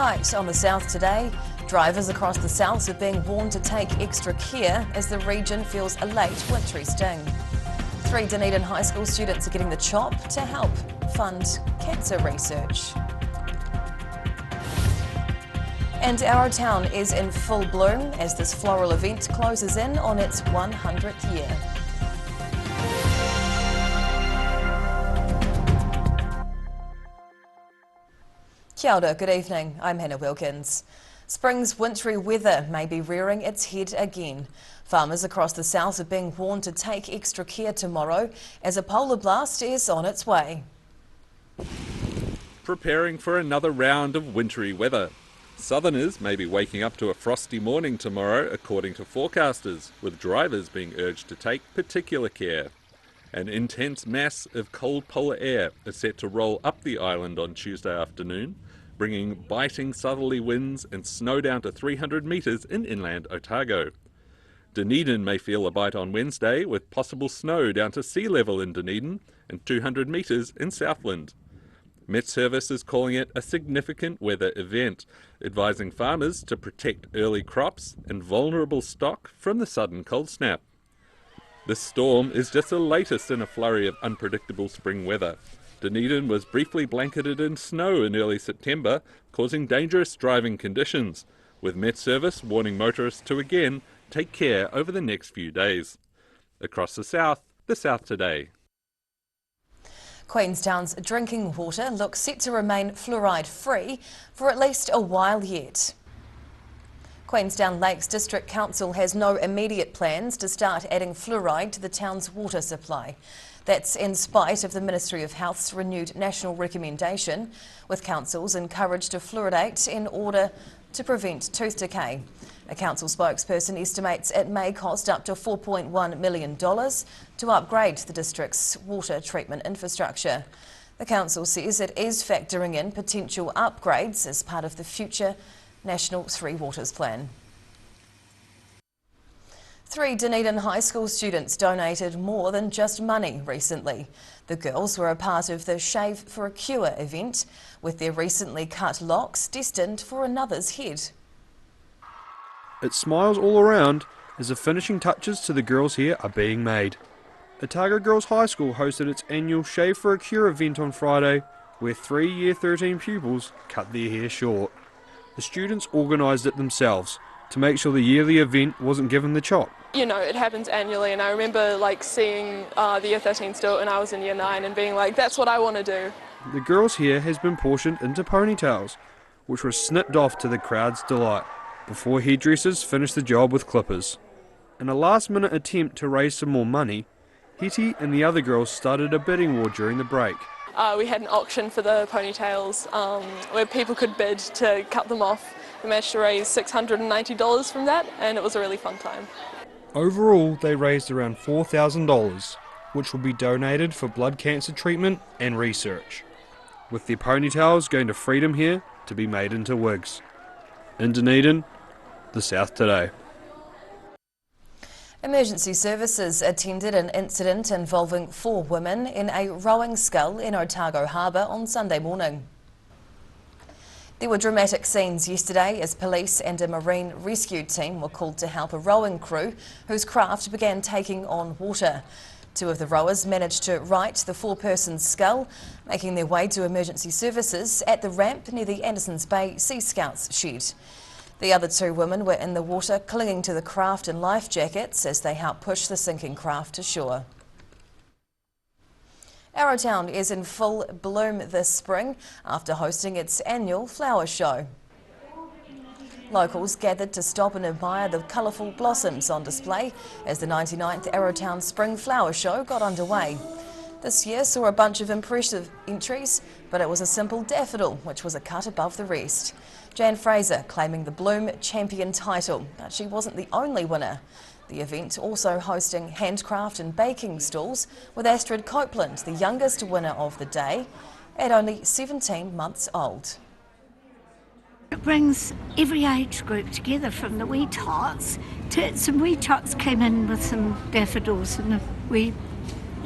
overnight on the south today. Drivers across the south are being warned to take extra care as the region feels a late wintry sting. 3 Dunedin High School students are getting the chop to help fund cancer research. And Arrowtown is in full bloom as this floral event closes in on its 100th year. Kia ora, good evening. I'm Hannah Wilkins. Spring's wintry weather may be rearing its head again. Farmers across the south are being warned to take extra care tomorrow as a polar blast is on its way. Preparing for another round of wintry weather. Southerners may be waking up to a frosty morning tomorrow, according to forecasters, with drivers being urged to take particular care. An intense mass of cold polar air is set to roll up the island on Tuesday afternoon, bringing biting southerly winds and snow down to 300 metres in inland Otago. Dunedin may feel a bite on Wednesday, with possible snow down to sea level in Dunedin and 200 metres in Southland. Met Service is calling it a significant weather event, advising farmers to protect early crops and vulnerable stock from the sudden cold snap. This storm is just the latest in a flurry of unpredictable spring weather. Dunedin was briefly blanketed in snow in early September, causing dangerous driving conditions, with Met Service warning motorists to again take care over the next few days. Across the South Today. Queenstown's drinking water looks set to remain fluoride-free for at least a while yet. Queenstown Lakes District Council has no immediate plans to start adding fluoride to the town's water supply. That's in spite of the Ministry of Health's renewed national recommendation, with councils encouraged to fluoridate in order to prevent tooth decay. A council spokesperson estimates it may cost up to $4.1 million to upgrade the district's water treatment infrastructure. The council says it is factoring in potential upgrades as part of the future National Three Waters Plan. 3 Dunedin High School students donated more than just money recently. The girls were a part of the Shave for a Cure event, with their recently cut locks destined for another's head. It smiles all around as the finishing touches to the girls' hair are being made. Otago Girls High School hosted its annual Shave for a Cure event on Friday, where 3 Year 13 pupils cut their hair short. The students organised it themselves to make sure the yearly event wasn't given the chop. You know, it happens annually, and I remember seeing the Year 13 still when I was in Year 9 and being like, that's what I want to do. The girls' hair has been portioned into ponytails, which were snipped off to the crowd's delight, before hairdressers finished the job with clippers. In a last-minute attempt to raise some more money, Hetty and the other girls started a bidding war during the break. We had an auction for the ponytails where people could bid to cut them off. We managed to raise $690 from that, and it was a really fun time. Overall, they raised around $4,000, which will be donated for blood cancer treatment and research, with their ponytails going to Freedom Hair to be made into wigs. In Dunedin, the South Today. Emergency services attended an incident involving 4 women in a rowing scull in Otago Harbour on Sunday morning. There were dramatic scenes yesterday as police and a marine rescue team were called to help a rowing crew whose craft began taking on water. 2 of the rowers managed to right the 4-person scull, making their way to emergency services at the ramp near the Andersons Bay Sea Scouts shed. The other 2 women were in the water clinging to the craft in life jackets as they helped push the sinking craft to shore. Arrowtown is in full bloom this spring after hosting its annual flower show. Locals gathered to stop and admire the colourful blossoms on display as the 99th Arrowtown Spring Flower Show got underway. This year saw a bunch of impressive entries, but it was a simple daffodil which was a cut above the rest. Jan Fraser claiming the Bloom Champion title, but she wasn't the only winner. The event also hosting handcraft and baking stalls, with Astrid Copeland the youngest winner of the day at only 17 months old. It brings every age group together, from the wee tots to some wee tots came in with some daffodils in a wee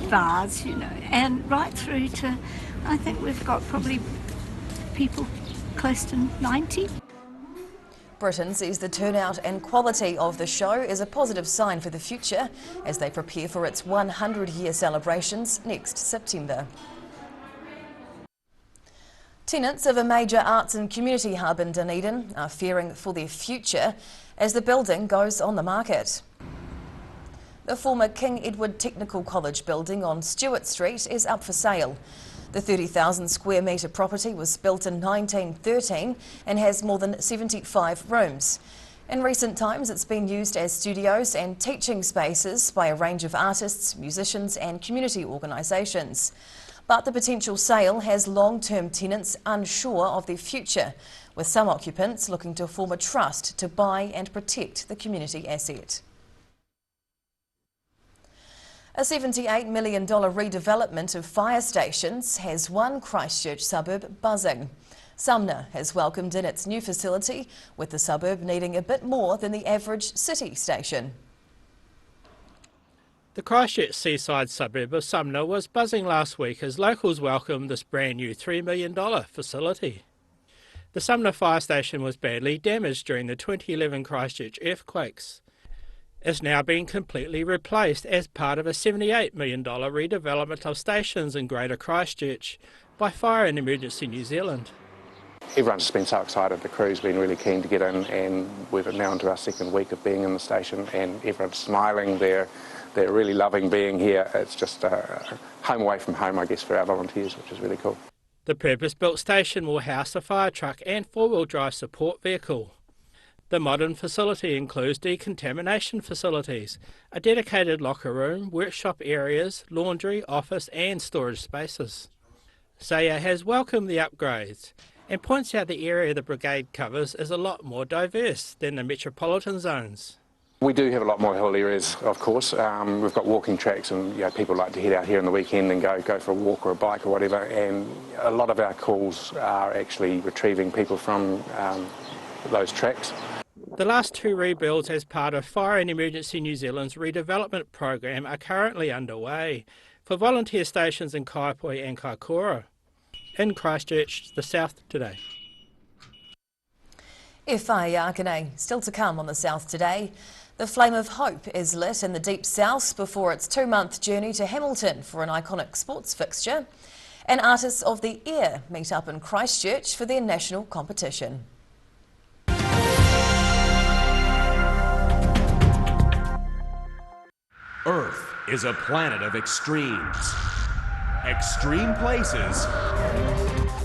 vase, you know, and right through to, I think we've got probably people close to 90. Britain sees the turnout and quality of the show is a positive sign for the future as they prepare for its 100-year celebrations next September. Tenants of a major arts and community hub in Dunedin are fearing for their future as the building goes on the market. The former King Edward Technical College building on Stewart Street is up for sale. The 30,000 square metre property was built in 1913 and has more than 75 rooms. In recent times, it's been used as studios and teaching spaces by a range of artists, musicians and community organisations. But the potential sale has long-term tenants unsure of their future, with some occupants looking to form a trust to buy and protect the community asset. A $78 million redevelopment of fire stations has one Christchurch suburb buzzing. Sumner has welcomed in its new facility, with the suburb needing a bit more than the average city station. The Christchurch seaside suburb of Sumner was buzzing last week as locals welcomed this brand new $3 million facility. The Sumner fire station was badly damaged during the 2011 Christchurch earthquakes. It's now been completely replaced as part of a $78 million redevelopment of stations in Greater Christchurch by Fire and Emergency New Zealand. Everyone's just been so excited. The crew's been really keen to get in, and we're now into our second week of being in the station, and everyone's smiling. They're really loving being here. It's just a home away from home, I guess, for our volunteers, which is really cool. The purpose-built station will house a fire truck and four-wheel drive support vehicle. The modern facility includes decontamination facilities, a dedicated locker room, workshop areas, laundry, office and storage spaces. Saya has welcomed the upgrades and points out the area the brigade covers is a lot more diverse than the metropolitan zones. We do have a lot more hill areas, of course. We've got walking tracks, and people like to head out here on the weekend and go for a walk or a bike or whatever, and a lot of our calls are actually retrieving people from those tracks. The last two rebuilds as part of Fire and Emergency New Zealand's redevelopment program are currently underway for volunteer stations in Kaipoi and Kaikoura. In Christchurch, the South Today. Whaiakane, still to come on the South Today. The flame of hope is lit in the deep south before its 2-month journey to Hamilton for an iconic sports fixture. And artists of the air meet up in Christchurch for their national competition. Earth is a planet of extremes. Extreme places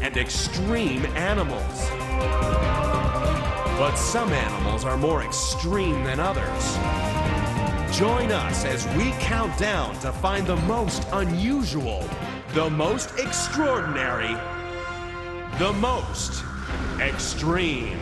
and extreme animals. But some animals are more extreme than others. Join us as we count down to find the most unusual, the most extraordinary, the most extreme.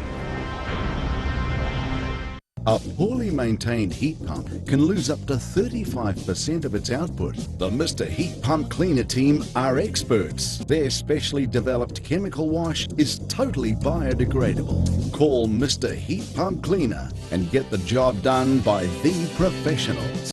A poorly maintained heat pump can lose up to 35% of its output. The Mr. Heat Pump Cleaner team are experts. Their specially developed chemical wash is totally biodegradable. Call Mr. Heat Pump Cleaner and get the job done by the professionals.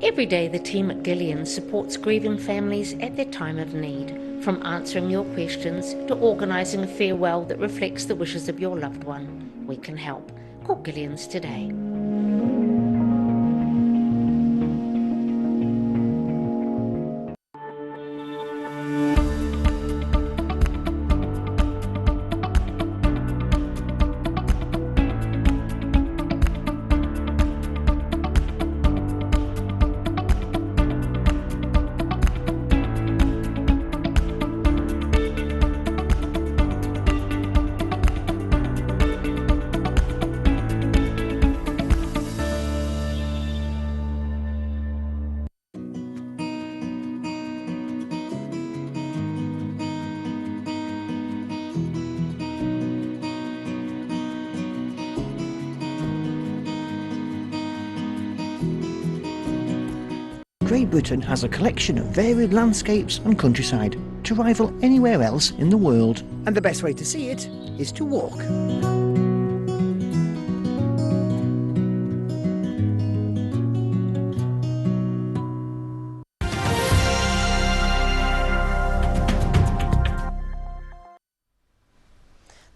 Every day the team at Gillian supports grieving families at their time of need, from answering your questions to organising a farewell that reflects the wishes of your loved one. We can help. Call Gillian's today. Great Britain has a collection of varied landscapes and countryside to rival anywhere else in the world. And the best way to see it is to walk.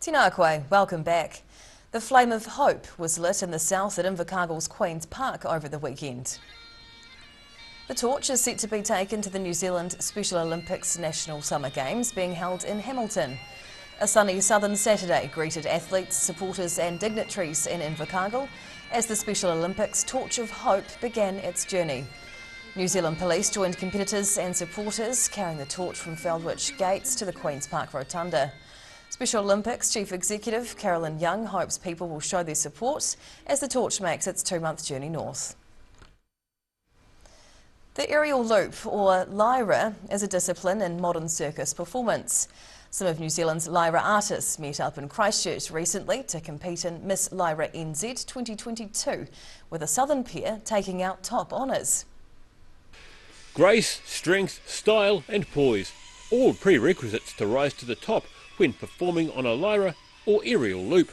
Tina Akwe, welcome back. The flame of hope was lit in the south at Invercargill's Queen's Park over the weekend. The torch is set to be taken to the New Zealand Special Olympics National Summer Games being held in Hamilton. A sunny southern Saturday greeted athletes, supporters and dignitaries in Invercargill as the Special Olympics Torch of Hope began its journey. New Zealand Police joined competitors and supporters carrying the torch from Feldwich Gates to the Queen's Park Rotunda. Special Olympics Chief Executive Carolyn Young hopes people will show their support as the torch makes its 2-month journey north. The aerial loop, or lyra, is a discipline in modern circus performance. Some of New Zealand's lyra artists met up in Christchurch recently to compete in Miss Lyra NZ 2022, with a southern pair taking out top honours. Grace, strength, style and poise, all prerequisites to rise to the top when performing on a lyra or aerial loop.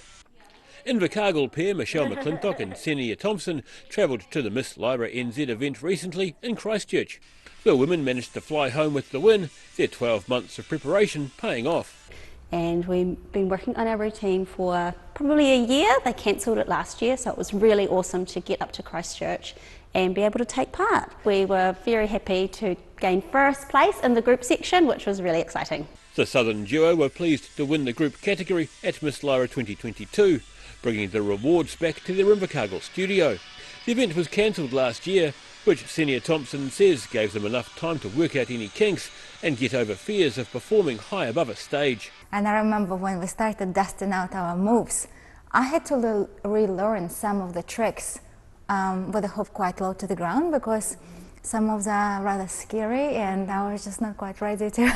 Invercargill pair Michelle McClintock and Senia Thompson travelled to the Miss Lyra NZ event recently in Christchurch. The women managed to fly home with the win, their 12 months of preparation paying off. And we've been working on our routine for probably a year. They cancelled it last year, so it was really awesome to get up to Christchurch and be able to take part. We were very happy to gain first place in the group section, which was really exciting. The Southern duo were pleased to win the group category at Miss Lyra 2022, bringing the rewards back to their Invercargill studio. The event was cancelled last year, which Senia Thompson says gave them enough time to work out any kinks and get over fears of performing high above a stage. And I remember when we started dusting out our moves, I had to relearn some of the tricks with the hoop quite low to the ground, because some of them are rather scary and I was just not quite ready to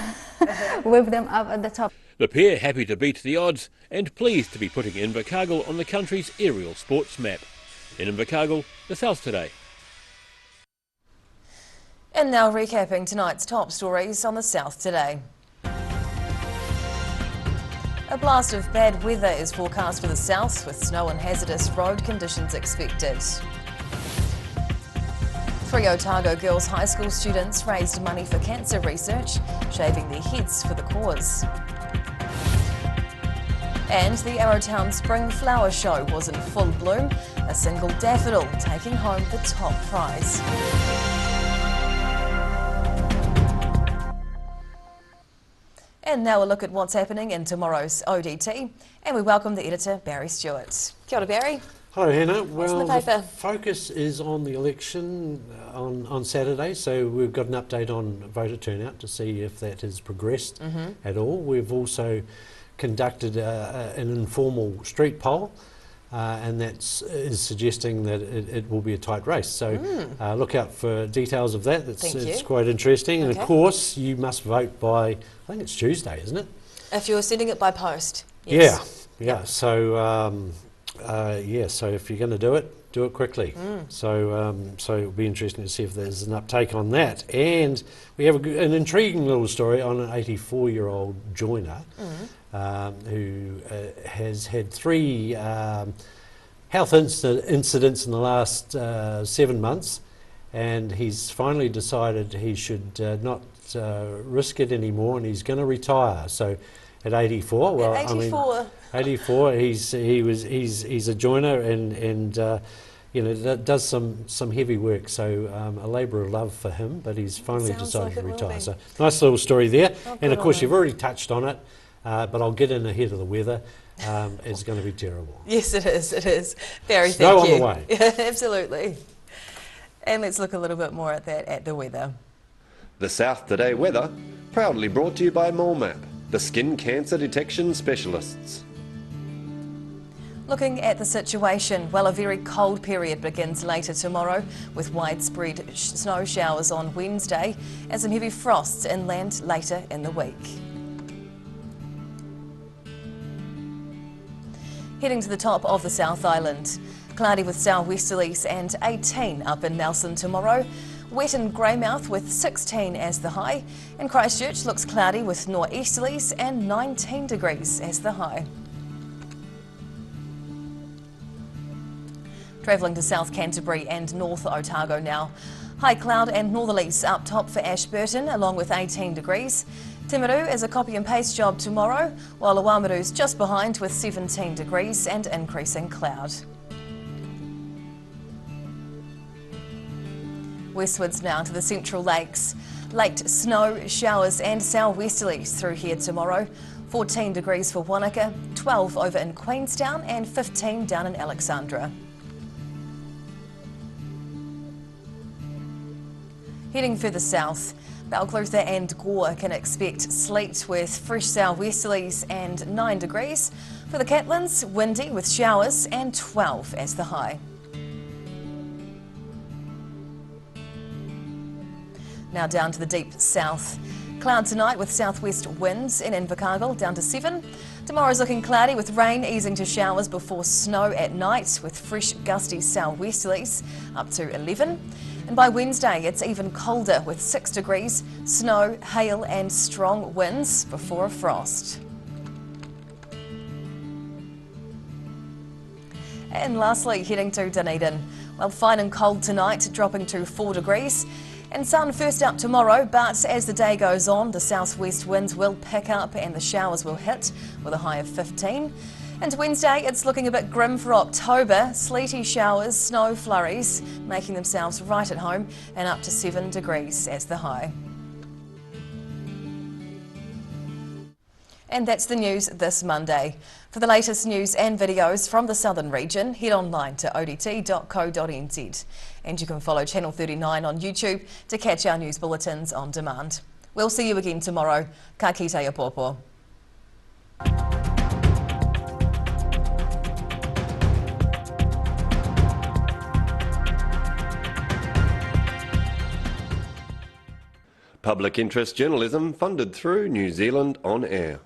whip them up at the top. The pair happy to beat the odds and pleased to be putting Invercargill on the country's aerial sports map. In Invercargill, The South Today. And now recapping tonight's top stories on The South Today. A blast of bad weather is forecast for the south, with snow and hazardous road conditions expected. 3 Otago Girls High School students raised money for cancer research, shaving their heads for the cause. And the Arrowtown Spring Flower Show was in full bloom, a single daffodil taking home the top prize. And now a look at what's happening in tomorrow's ODT, and we welcome the editor Barry Stewart. Kia ora, Barry. Hello, Hannah. What's in Well, the paper? focus is on the election on Saturday, so we've got an update on voter turnout to see if that has progressed at all. We've also conducted an informal street poll, and that is suggesting that it will be a tight race. So look out for details of that. It's quite interesting. And of course, you must vote by, I think it's Tuesday, isn't it? If you're sending it by post. Yes. Yeah. So so if you're going to do it quickly. So it'll be interesting to see if there's an uptake on that. And we have an intriguing little story on an 84-year-old joiner who has had 3 health incidents in the last 7 months, and he's finally decided he should not risk it anymore, and he's going to retire. So at 84, well, at 84. 84, he's a joiner and does some heavy work. So a labour of love for him, but he's finally decided to retire. So nice little story there. And of course, you've already touched on it, but I'll get in ahead of the weather. It's going to be terrible. Yes, it is. It is. Barry, Snow thank you. on the way. Yeah, absolutely. And let's look a little bit more at the weather. The South Today weather, proudly brought to you by MoleMap, the skin cancer detection specialists. Looking at the situation, well, a very cold period begins later tomorrow with widespread snow showers on Wednesday and some heavy frosts inland later in the week. Heading to the top of the South Island. Cloudy with southwesterlies and 18 up in Nelson tomorrow, Wet in Greymouth with 16 as the high, and Christchurch looks cloudy with nor'easterlies and 19 degrees as the high. Travelling to South Canterbury and North Otago now. High cloud and northerlies up top for Ashburton, along with 18 degrees. Timaru is a copy and paste job tomorrow, while Awamaru's just behind with 17 degrees and increasing cloud. Westwards now to the Central Lakes. Late snow, showers and southwesterlies through here tomorrow. 14 degrees for Wanaka, 12 over in Queenstown and 15 down in Alexandra. Heading further south, Balclutha and Gore can expect sleet with fresh southwesterlies and 9 degrees. For the Catlins, windy with showers and 12 as the high. Now down to the deep south. Cloud tonight with southwest winds in Invercargill down to 7. Tomorrow's looking cloudy with rain easing to showers before snow at night with fresh gusty southwesterlies up to 11. And by Wednesday it's even colder with 6 degrees, snow, hail and strong winds before a frost. And lastly, heading to Dunedin. Well, fine and cold tonight, dropping to 4 degrees. And sun first up tomorrow, but as the day goes on, the southwest winds will pick up and the showers will hit with a high of 15. And Wednesday, it's looking a bit grim for October. Sleety showers, snow flurries, making themselves right at home and up to 7 degrees as the high. And that's the news this Monday. For the latest news and videos from the southern region, head online to odt.co.nz. And you can follow Channel 39 on YouTube to catch our news bulletins on demand. We'll see you again tomorrow. Ka kite apopo. Public interest journalism funded through New Zealand On Air.